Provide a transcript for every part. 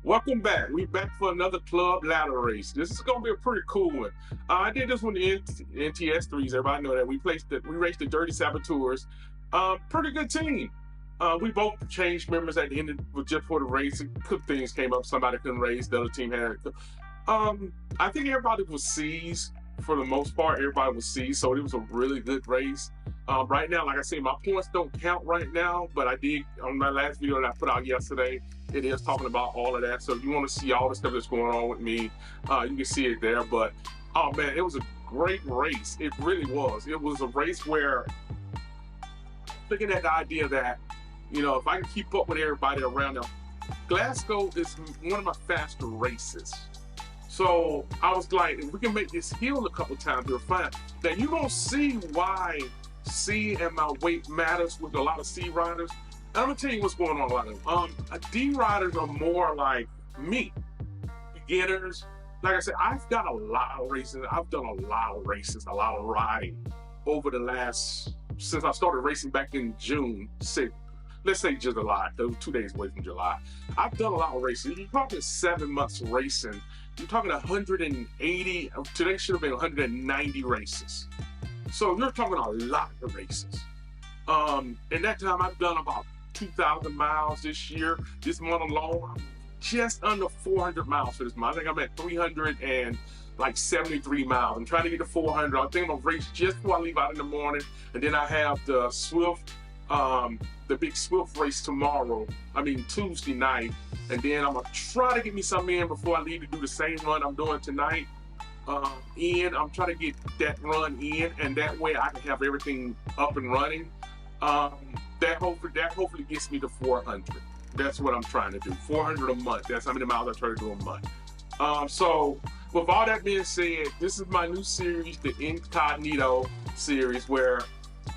Welcome back. We back for another club ladder race. This is gonna be a pretty cool one. I did this one in NTS threes. Everybody know that we raced the Dirty Saboteurs. Pretty good team. We both changed members at the end just for the race. Good things came up. Somebody couldn't race. The other team had. I think everybody was C's for the most part. Everybody was C's, so it was a really good race. Right now, like I said, my points don't count right now, but I did on my last video that I put out yesterday. It is talking about all of that. So if you want to see all the stuff that's going on with me, you can see it there. But oh man, it was a great race. It really was. It was a race where looking at the idea that, if I can keep up with everybody around them, Glasgow is one of my faster races. So I was like, if we can make this hill a couple times, we're fine. Now you don't see why C and my weight matters with a lot of C riders. I'm gonna tell you what's going on a lot of them. D riders are more like me, beginners. Like I said, I've got a lot of races. I've done a lot of races, a lot of riding over the since I started racing back in June. Let's say July. Those 2 days away from July. I've done a lot of races. You're talking 7 months racing. You're talking 180. Today should have been 190 races. So you're talking a lot of races. In that time, I've done about 2,000 miles this year. This month alone, just under 400 miles for this month. I think I'm at 373 miles. I'm trying to get to 400. I think I'm gonna race just before I leave out in the morning, and then I have the Swift, the big Swift race tomorrow. Tuesday night, and then I'm gonna try to get me some in before I leave to do the same run I'm doing tonight. I'm trying to get that run in, and that way I can have everything up and running. That hopefully gets me to 400. That's what I'm trying to do. 400 a month. That's how many miles I try to do a month. So with all that being said, this is my new series, the Incognito series, where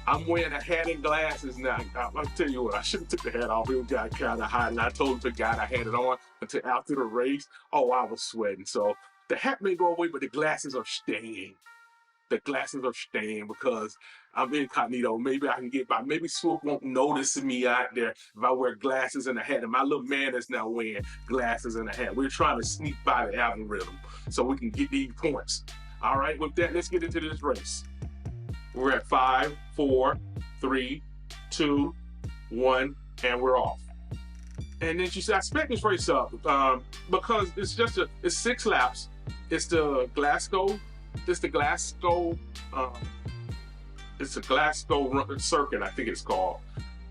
I'm wearing a hat and glasses now. I'll tell you what, I should have took the hat off. It got kind of hot, and I told the guy I had it on until after the race. Oh, I was sweating. So the hat may go away, but the glasses are staying. The glasses are staying because I'm incognito. Maybe I can get by. Maybe Swoop won't notice me out there if I wear glasses and a hat. And my little man is now wearing glasses and a hat. We're trying to sneak by the algorithm so we can get these points. All right, with that, let's get into this race. We're at 5, 4, 3, 2, 1, and we're off. And then I spec this race up because it's 6 laps. It's the Glasgow circuit, I think it's called.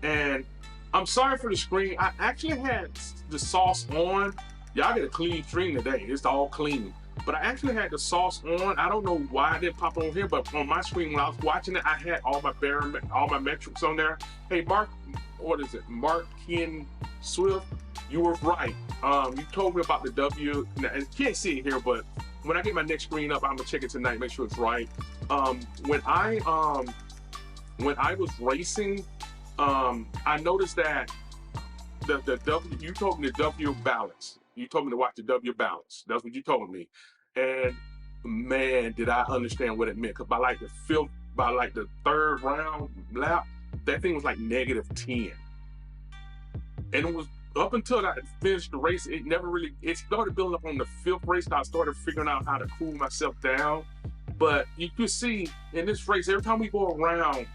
And I'm sorry for the screen. I actually had the sauce on. Y'all get a clean stream today. It's all clean. But I actually had the sauce on. I don't know why it didn't pop on here, but on my screen when I was watching it, I had all my metrics on there. Hey, Mark Ken Swift, you were right. You told me about the W. Now, you can't see it here, but when I get my next screen up, I'm gonna check it tonight, make sure it's right. When I was racing, I noticed that the W, you told me the W balance. You told me to watch the W balance. That's what you told me. And man, did I understand what it meant. Cause by the third round lap, that thing was like -10. And it was up until I finished the race, it started building up on the 5th race. I started figuring out how to cool myself down. But you can see in this race, every time we go around,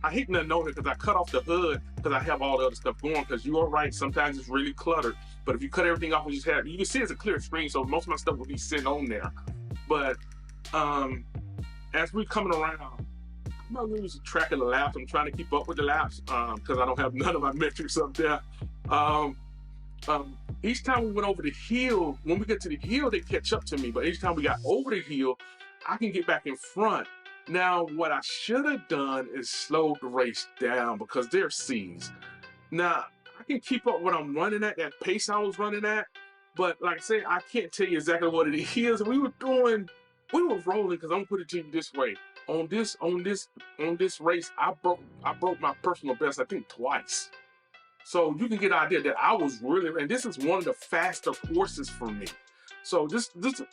I hate to know it because I cut off the hood because I have all the other stuff going, because you are right, sometimes it's really cluttered. But if you cut everything off and just have, you can see it's a clear screen, so most of my stuff will be sitting on there. But as we're coming around, I'm not losing track of the laps. I'm trying to keep up with the laps because I don't have none of my metrics up there. Each time we went over the hill, when we get to the hill, they catch up to me. But each time we got over the hill, I can get back in front. Now, what I should have done is slow the race down because they're C's. Now, I can keep up what I'm running at, that pace I was running at. But like I say, I can't tell you exactly what it is. We were rolling, because I'm gonna put it to you this way. On this race, I broke my personal best, I think twice. So you can get an idea that I was really, and this is one of the faster courses for me. So this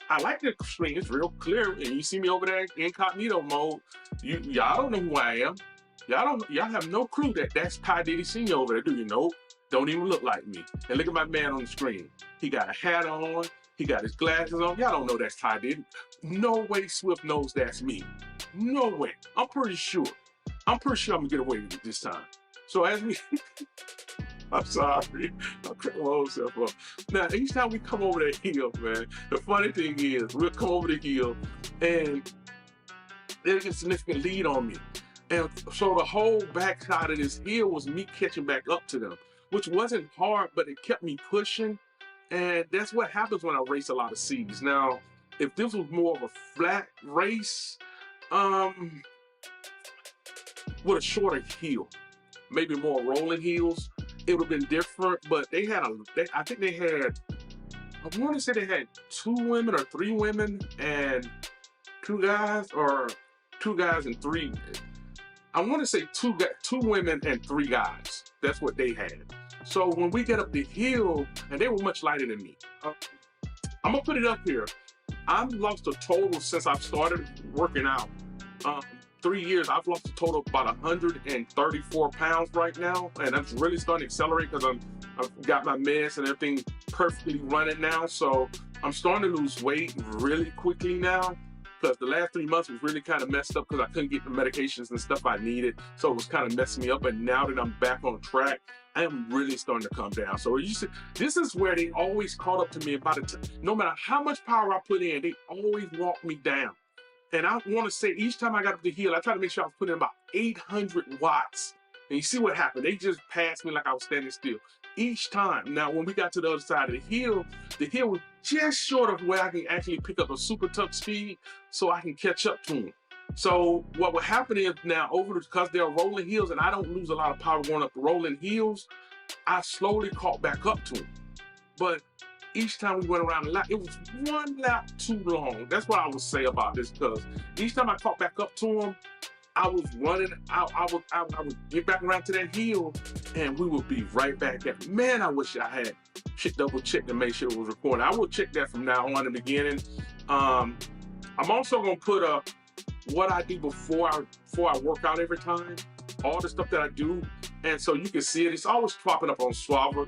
I like the screen. It's real clear, and you see me over there in incognito mode. Y'all don't know who I am. Y'all have no clue that's Pi Diddy Senior over there, do you know? Don't even look like me. And look at my man on the screen. He got a hat on. He got his glasses on. Y'all don't know that's Ty Diddy. No way Swift knows that's me. No way. I'm pretty sure I'm gonna get away with it this time. So as we, I'm sorry, I'm cracking my own self up. Now, each time we come over that hill, man, the funny thing is we'll come over the hill and they'll get a significant lead on me. And so the whole backside of this hill was me catching back up to them, which wasn't hard, but it kept me pushing. And that's what happens when I race a lot of C's. Now, if this was more of a flat race, with a shorter hill, maybe more rolling hills, it would have been different. But they had I think they had, I want to say they had 2 women or 3 women and 2 guys, or 2 guys and 3. I want to say 2 women and 3 guys. That's what they had. So when we get up the hill, and they were much lighter than me. I'm gonna put it up here. I've lost a total since I've started working out. 3 years, I've lost a total of about 134 pounds right now, and I'm really starting to accelerate because I've got my meds and everything perfectly running now. So I'm starting to lose weight really quickly now, because the last 3 months was really kind of messed up because I couldn't get the medications and stuff I needed. So it was kind of messing me up. And now that I'm back on track, I am really starting to come down. So this is where they always caught up to me about it. No matter how much power I put in, they always walk me down. And I want to say each time I got up the hill, I tried to make sure I was putting in about 800 watts. And you see what happened? They just passed me like I was standing still each time. Now, when we got to the other side of the hill was just short of where I can actually pick up a super tough speed so I can catch up to them. So what would happen is now, because they're rolling hills and I don't lose a lot of power going up the rolling hills, I slowly caught back up to them. But each time we went around the lap, it was 1 lap too long. That's what I would say about this, because each time I caught back up to them, I was running out. I would get back around to that hill, and we would be right back at. Man, I wish I had double checked to make sure it was recording. I will check that from now on in the beginning. I'm also gonna put up what I do before I work out every time, all the stuff that I do, and so you can see it. It's always popping up on Strava.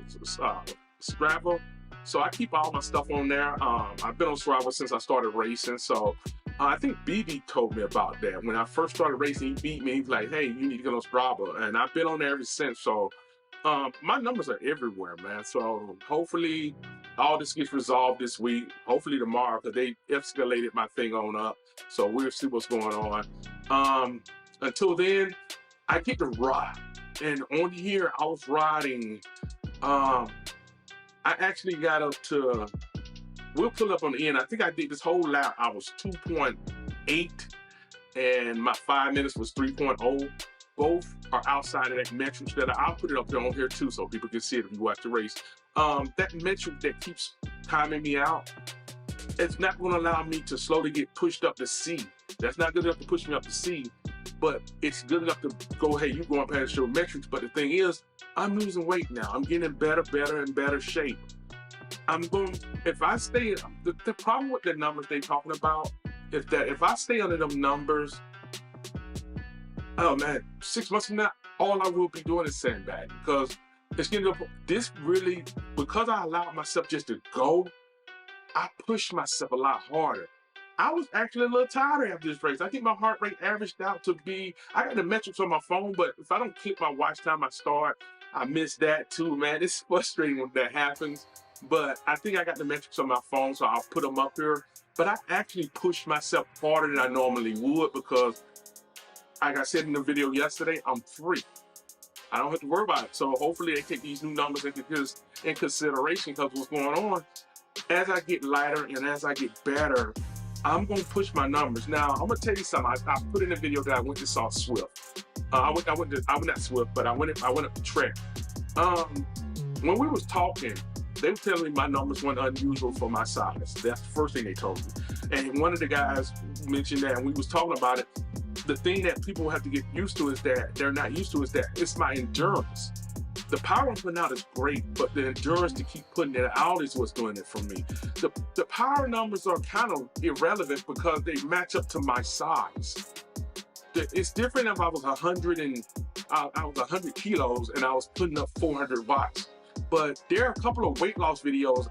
So I keep all my stuff on there. I've been on Strava since I started racing. So I think BB told me about that. When I first started racing, he beat me. He's like, hey, you need to get on Strava. And I've been on there ever since. So my numbers are everywhere, man. So hopefully all this gets resolved this week. Hopefully tomorrow, because they escalated my thing on up. So we'll see what's going on. Until then, I get to ride. And on here, I was riding. I actually got up to, we'll pull up on the end. I think I did this whole lap. I was 2.8 and my 5 minutes was 3.0. Both are outside of that metric that I'll put it up there on here too so people can see it if you watch the race. That metric that keeps timing me out, it's not going to allow me to slowly get pushed up to C. That's not good enough to push me up to C, but it's good enough to go, hey, you're going past your metrics. But the thing is, I'm losing weight now. I'm getting in better and better shape. If I stay, the problem with the numbers they talking about is that if I stay under them numbers, oh man, 6 months from now, all I will be doing is sandbagging, because it's getting up. This really, because I allowed myself just to go, I pushed myself a lot harder. I was actually a little tired after this race. I think my heart rate averaged out to be, I got the metrics on my phone, but if I don't click my watch time I start, I miss that too, man. It's frustrating when that happens. But I think I got the metrics on my phone, so I'll put them up here. But I actually pushed myself harder than I normally would, because like I said in the video yesterday, I'm free. I don't have to worry about it. So hopefully they take these new numbers into consideration, because what's going on, as I get lighter and as I get better, I'm going to push my numbers. Now, I'm going to tell you something. I put in a video that I went to saw Swift. I went not Swift, but I went up the track. When we was talking, they were telling me my numbers weren't unusual for my size. That's the first thing they told me. And one of the guys mentioned that, and we was talking about it. The thing that people have to get used to is that they're not used to is that it's my endurance. The power I'm putting out is great, but the endurance to keep putting it out is what's doing it for me. The power numbers are kind of irrelevant because they match up to my size. It's different if I was 100 and I was 100 kilos and I was putting up 400 watts. But there are a couple of weight loss videos.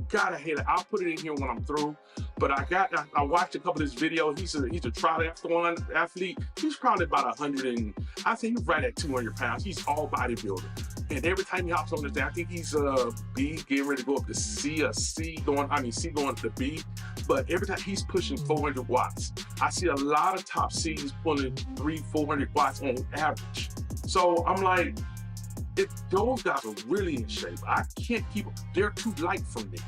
Gotta hit it. I'll put it in here when I'm through. But I watched a couple of his videos. He's a triathlon athlete. He's probably about 100 and I think he's right at 200 pounds. He's all bodybuilder. And every time he hops on this thing, I think he's B, getting ready to go up to C, C going to B. But every time he's pushing 400 watts. I see a lot of top C's pulling 400 watts on average. So I'm like, those guys are really in shape. I can't keep them. They're too light for me.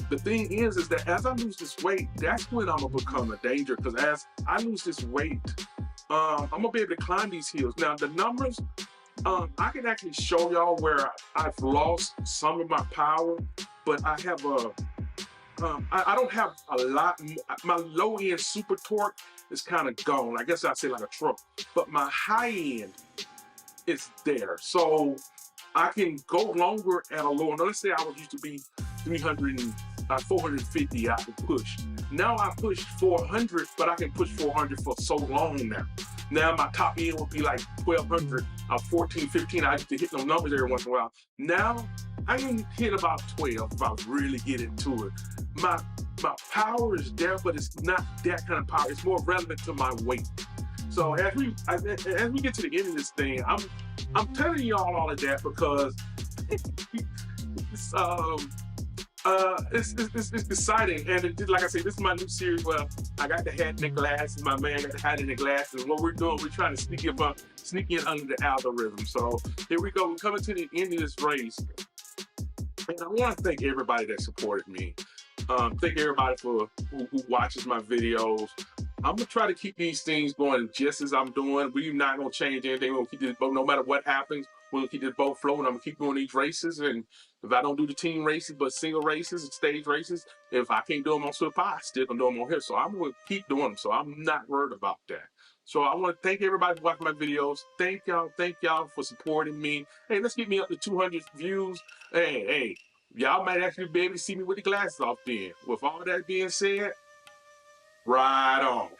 The thing is that as I lose this weight, that's when I'm gonna become a danger. Because as I lose this weight, I'm gonna be able to climb these hills. Now the numbers, I can actually show y'all where I've lost some of my power, but I have I don't have a lot. My low end super torque is kind of gone. I guess I'd say like a truck, but my high end is there. So I can go longer at a lower. Now, let's say I was used to be 450 I could push. Now I push 400, but I can push 400 for so long now. Now my top end would be like 1200, 14, 15. I used to hit those numbers every once in a while. Now I can hit about 12 if I really get into it. My power is there, but it's not that kind of power. It's more relevant to my weight. So as we get to the end of this thing, I'm telling y'all all of that because it's exciting. And like I say, this is my new series where I got the hat and the glasses. My man got the hat and the glasses. What we're doing, we're trying to sneak in under the algorithm. So here we go. We're coming to the end of this race. And I want to thank everybody that supported me. Thank everybody who watches my videos. I'm gonna try to keep these things going just as I'm doing. We're not gonna change anything. We're gonna keep this boat no matter what happens. We're gonna keep this boat floating. I'm gonna keep doing these races, and if I don't do the team races, but single races and stage races, if I can't do them on Swift, I still gonna do them on here. So I'm gonna keep doing them. So I'm not worried about that. So I want to thank everybody for watching my videos. Thank y'all for supporting me. Hey, let's get me up to 200 views. Hey, y'all might actually be able to see me with the glasses off then. With all that being said, right on.